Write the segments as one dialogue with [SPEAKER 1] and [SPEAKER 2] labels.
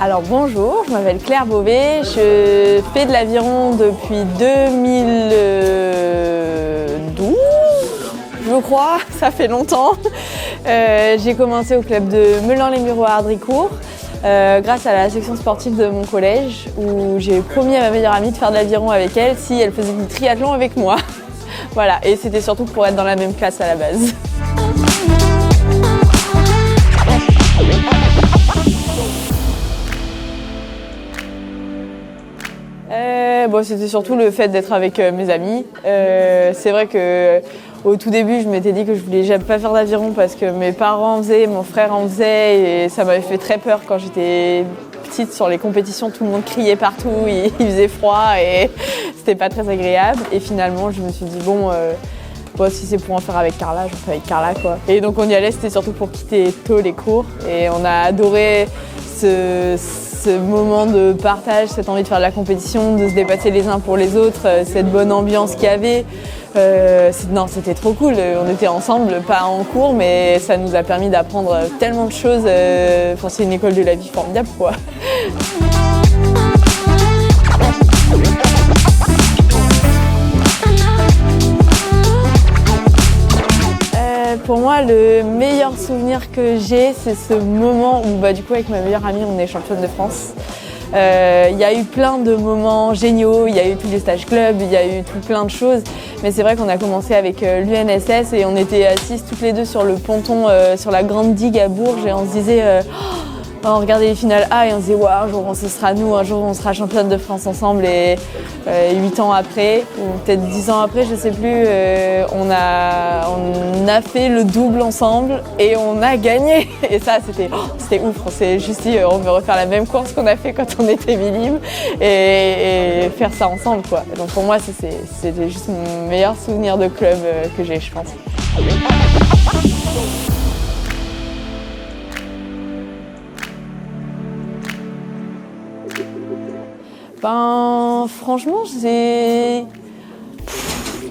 [SPEAKER 1] Alors bonjour, je m'appelle Claire Beauvais, je fais de l'aviron depuis 2012, je crois, ça fait longtemps. J'ai commencé au club de Melun-les-Mureaux à Ardricourt grâce à la section sportive de mon collège où j'ai promis à ma meilleure amie de faire de l'aviron avec elle si elle faisait du triathlon avec moi. Voilà, et c'était surtout pour être dans la même classe à la base. C'était surtout le fait d'être avec mes amis. C'est vrai qu'au tout début, je m'étais dit que je voulais jamais pas faire d'aviron parce que mes parents en faisaient, mon frère en faisait et ça m'avait fait très peur quand j'étais petite sur les compétitions. Tout le monde criait partout, il faisait froid et c'était pas très agréable. Et finalement, je me suis dit si c'est pour en faire avec Carla, j'en fais avec Carla quoi. Et donc on y allait, c'était surtout pour quitter tôt les cours et on a adoré ce moment de partage, cette envie de faire de la compétition, de se dépasser les uns pour les autres, cette bonne ambiance qu'il y avait. C'était trop cool, on était ensemble, pas en cours, mais ça nous a permis d'apprendre tellement de choses. C'est une école de la vie formidable quoi. Pour moi, le meilleur souvenir que j'ai, c'est ce moment où du coup avec ma meilleure amie, on est championne de France. Il y a eu plein de moments géniaux, il y a eu tous les stages club, il y a eu plein de choses. Mais c'est vrai qu'on a commencé avec l'UNSS et on était assises toutes les deux sur le ponton, sur la grande digue à Bourges et on se disait... on regardait les finales A et on se disait un jour ce sera nous, un jour on sera championne de France ensemble et 8 ans après, ou peut-être 10 ans après, je sais plus, on a fait le double ensemble et on a gagné. Et ça c'était ouf, on s'est juste dit on veut refaire la même course qu'on a fait quand on était minimes et faire ça ensemble quoi. Donc pour moi c'était juste mon meilleur souvenir de club que j'ai je pense. Franchement,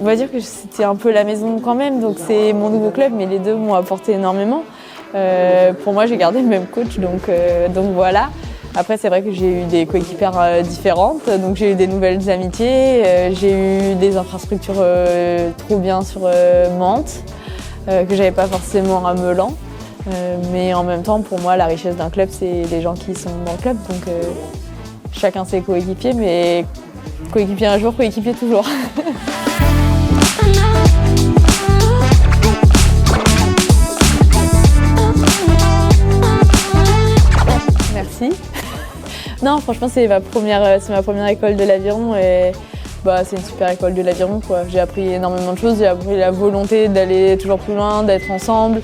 [SPEAKER 1] on va dire que c'était un peu la maison quand même, donc c'est mon nouveau club, mais les deux m'ont apporté énormément. Pour moi, j'ai gardé le même coach, donc voilà. Après, c'est vrai que j'ai eu des coéquipières différentes, donc j'ai eu des nouvelles amitiés, j'ai eu des infrastructures trop bien sur Mantes, que j'avais pas forcément à Melun. Mais en même temps, pour moi, la richesse d'un club, c'est les gens qui sont dans le club. Donc, chacun ses coéquipiers, mais coéquipier un jour, coéquipier toujours. Merci. Non, franchement, c'est ma première école de l'aviron et c'est une super école de l'aviron quoi. J'ai appris énormément de choses, j'ai appris la volonté d'aller toujours plus loin, d'être ensemble,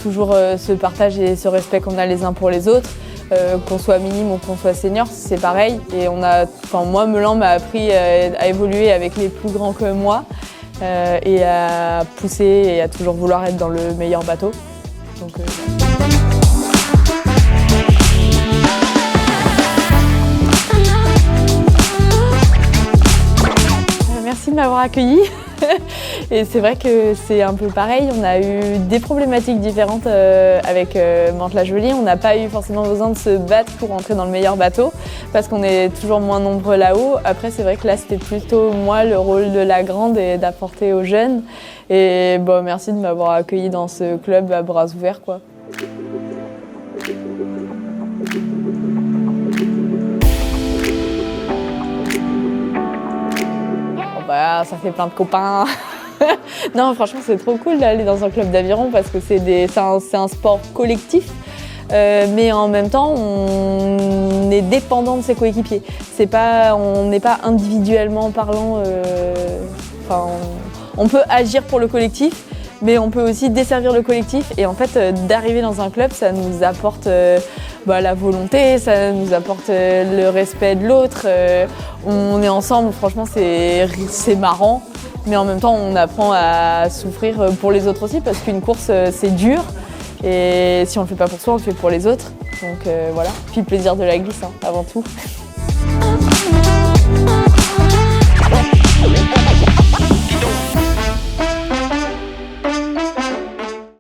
[SPEAKER 1] toujours ce partage et ce respect qu'on a les uns pour les autres. Qu'on soit minime ou qu'on soit senior, c'est pareil. Et moi, Melun m'a appris à évoluer avec les plus grands que moi et à pousser et à toujours vouloir être dans le meilleur bateau. Donc, Merci de m'avoir accueillie. Et c'est vrai que c'est un peu pareil, on a eu des problématiques différentes avec Mantes-la-Jolie. On n'a pas eu forcément besoin de se battre pour entrer dans le meilleur bateau parce qu'on est toujours moins nombreux là-haut. Après, c'est vrai que là, c'était plutôt moi le rôle de la grande et d'apporter aux jeunes. Et merci de m'avoir accueillie dans ce club à bras ouverts, quoi. Ça fait plein de copains. Non, franchement, c'est trop cool d'aller dans un club d'aviron parce que c'est un sport collectif. Mais en même temps, on est dépendant de ses coéquipiers. On n'est pas individuellement parlant. On peut agir pour le collectif, mais on peut aussi desservir le collectif. Et en fait, d'arriver dans un club, ça nous apporte la volonté, ça nous apporte le respect de l'autre. On est ensemble, franchement, c'est marrant. Mais en même temps, on apprend à souffrir pour les autres aussi, parce qu'une course, c'est dur. Et si on ne le fait pas pour soi, on le fait pour les autres. Donc voilà. Puis le plaisir de la glisse, avant tout.